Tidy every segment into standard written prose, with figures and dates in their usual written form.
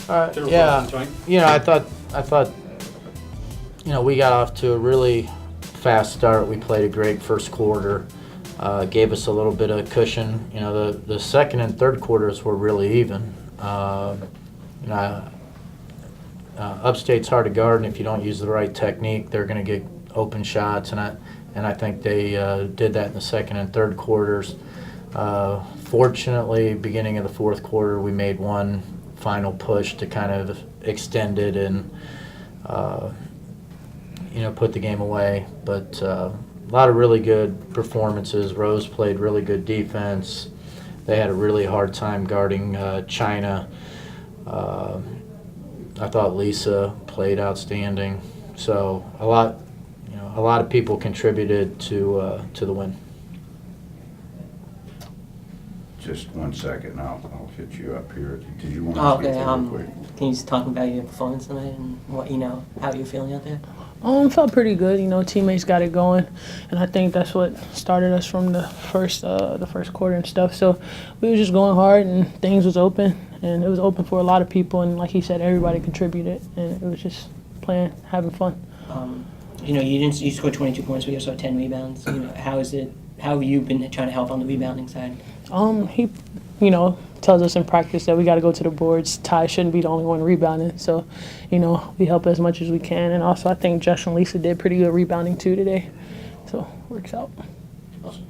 Yeah, I thought, we got off to a really fast start. We played a great first quarter, gave us a little bit of cushion. The second and third quarters were really even. Upstate's hard to guard, and if you don't use the right technique, they're going to get open shots, and I think they did that in the second and third quarters. Fortunately, beginning of the fourth quarter, we made one final push to kind of extend it and put the game away. But a lot of really good performances. Rose played really good defense. They had a really hard time guarding China. I thought Lisa played outstanding. So a lot of people contributed to the win. Just 1 second, and I'll hit you up here. Did you want to speak real quick? Can you just talk about your performance tonight and what how you're feeling out there? Felt pretty good. Teammates got it going, and I think that's what started us from the first quarter and stuff. So we were just going hard, and things was open, and it was open for a lot of people. And like he said, everybody contributed, and it was just playing, having fun. You scored 22 points, but you also had 10 rebounds. How have you been trying to help on the rebounding side? He, tells us in practice that we got to go to the boards. Ty shouldn't be the only one rebounding. So, we help as much as we can. And also, I think Josh and Lisa did pretty good rebounding too today. So, works out. Awesome.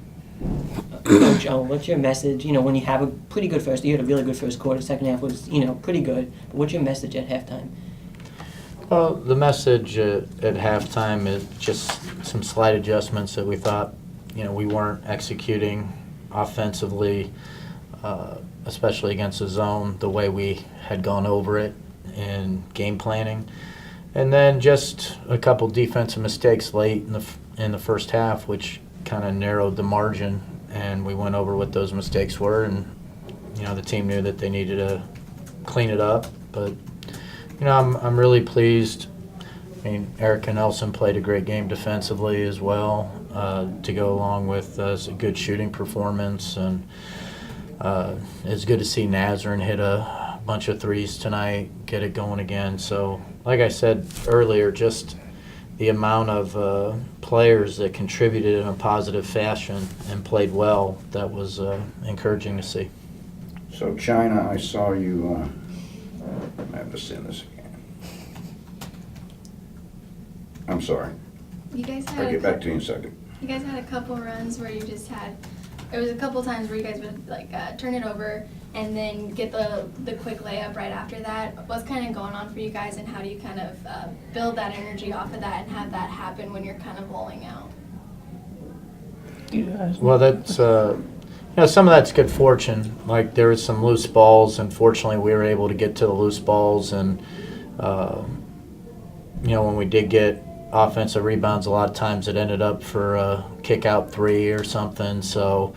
Coach, what's your message? When you have a pretty good you had a really good first quarter. Second half was, pretty good. But what's your message at halftime? Well, the message at halftime is just some slight adjustments that we thought, we weren't executing offensively, especially against the zone, the way we had gone over it in game planning. And then just a couple defensive mistakes late in the first half, which kind of narrowed the margin, and we went over what those mistakes were, and the team knew that they needed to clean it up. But I'm really pleased. Erica Nelson played a great game defensively as well, to go along with a good shooting performance, and it's good to see Nazarene hit a bunch of threes tonight, get it going again. So, like I said earlier, just the amount of players that contributed in a positive fashion and played well, that was encouraging to see. So, China, I saw you. I have to send this again. I'm sorry. You guys had I'll get back to you in a second. You guys had a couple runs where you just had, there was a couple times where you guys would turn it over and then get the quick layup right after that. What's kind of going on for you guys, and how do you kind of build that energy off of that and have that happen when you're kind of rolling out? Well, that's some of that's good fortune. Like, there was some loose balls, and fortunately we were able to get to the loose balls, and when we did get offensive rebounds, a lot of times it ended up for a kick-out three or something. So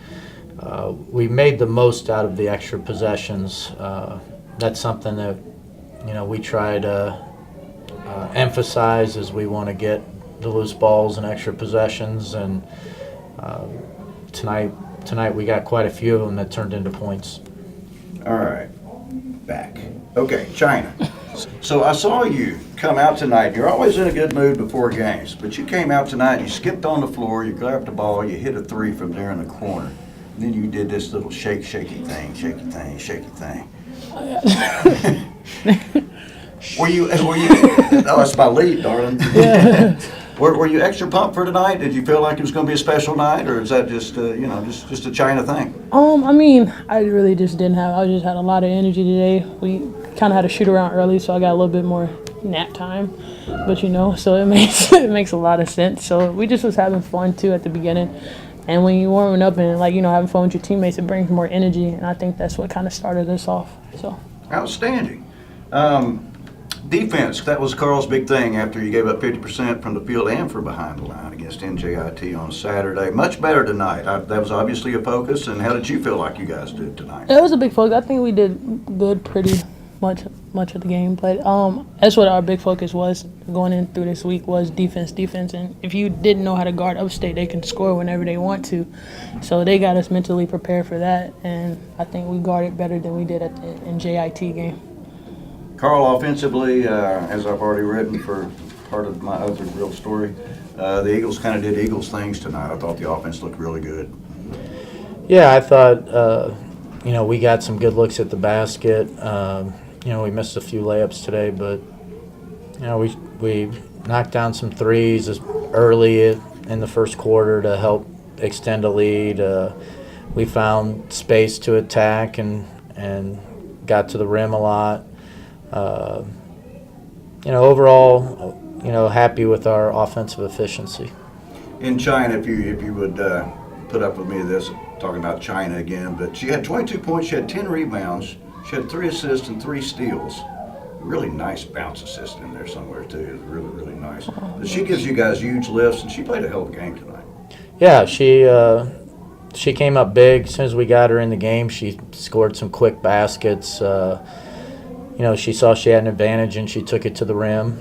we made the most out of the extra possessions. That's something that, we try to emphasize, as we want to get the loose balls and extra possessions. And tonight we got quite a few of them that turned into points. All right. Back. Okay, China. So I saw you come out tonight. You're always in a good mood before games, but you came out tonight, you skipped on the floor, you grabbed the ball, you hit a three from there in the corner. And then you did this little shaky thing. Were you, oh, that's my lead, darling. Yeah. Were you extra pumped for tonight? Did you feel like it was going to be a special night, or is that just, just a China thing? I really just didn't have. I just had a lot of energy today. We kind of had to shoot around early, so I got a little bit more nap time. But so it makes a lot of sense. So we just was having fun too at the beginning, and when you're warming up and having fun with your teammates, it brings more energy, and I think that's what kind of started us off. So outstanding. Defense, that was Carl's big thing after you gave up 50% from the field and from behind the line against NJIT on Saturday. Much better tonight. That was obviously a focus, and how did you feel like you guys did tonight? It was a big focus. I think we did good pretty much of the game. But that's what our big focus was going in through this week, was defense. And if you didn't know how to guard Upstate, they can score whenever they want to. So they got us mentally prepared for that, and I think we guarded better than we did at the NJIT game. Carl, offensively, as I've already written for part of my other real story, the Eagles kind of did Eagles things tonight. I thought the offense looked really good. Yeah, I thought, we got some good looks at the basket. We missed a few layups today, but, we knocked down some threes early in the first quarter to help extend a lead. We found space to attack and got to the rim a lot. Overall, happy with our offensive efficiency. In China, if you would put up with me this, talking about China again, but she had 22 points, she had 10 rebounds, she had 3 assists and 3 steals. Really nice bounce assist in there somewhere too. It was really, really nice. But she gives you guys huge lifts, and she played a hell of a game tonight. Yeah, she came up big. As soon as we got her in the game, she scored some quick baskets. She saw she had an advantage, and she took it to the rim.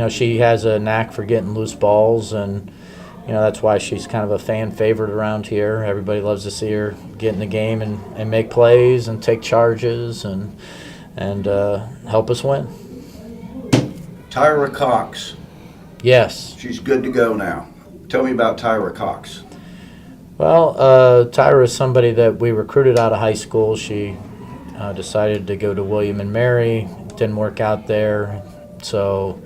She has a knack for getting loose balls, and that's why she's kind of a fan favorite around here. Everybody loves to see her get in the game and make plays and take charges and help us win. Tyra Cox. Yes. She's good to go now. Tell me about Tyra Cox. Well, Tyra is somebody that we recruited out of high school. She decided to go to William and Mary. Didn't work out there. So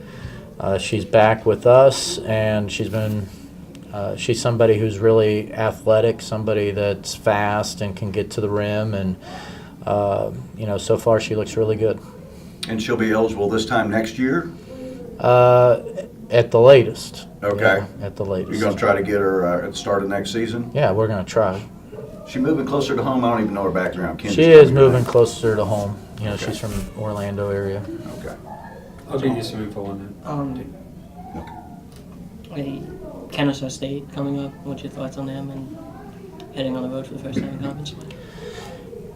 she's back with us, and she's somebody who's really athletic, somebody that's fast and can get to the rim, and so far she looks really good. And she'll be eligible this time next year? At the latest. Okay. Yeah, at the latest. You're going to try to get her at the start of next season? Yeah, we're going to try. She moving closer to home? I don't even know her background. She is moving closer to home. Okay. She's from Orlando area. Okay. I'll get you some info on Kennesaw State coming up. What's your thoughts on them and heading on the road for the first time in conference?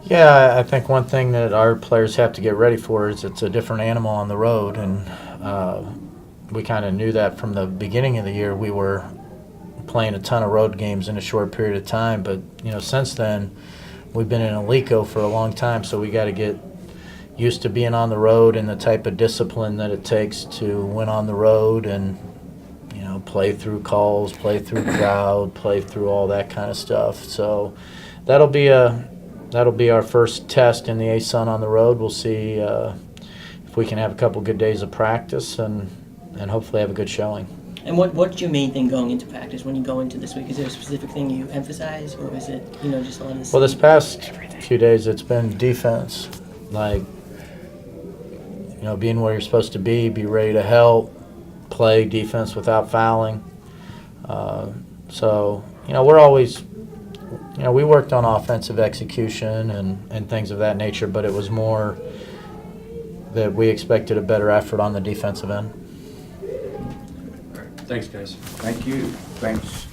Yeah, I think one thing that our players have to get ready for is it's a different animal on the road, and we kind of knew that from the beginning of the year. We were playing a ton of road games in a short period of time, but since then we've been in Alico for a long time, so we got to get used to being on the road and the type of discipline that it takes to win on the road, and play through calls, play through crowd, play through all that kind of stuff. So that'll be our first test in the ASUN on the road. We'll see if we can have a couple good days of practice and hopefully have a good showing. And what's your main thing going into practice when you go into this week? Is there a specific thing you emphasize, or is it just a lot of? Well, this past few days it's been defense, like being where you're supposed to be ready to help, play defense without fouling. So we're always. We worked on offensive execution and things of that nature, but it was more that we expected a better effort on the defensive end. All right. Thanks, guys. Thank you. Thanks.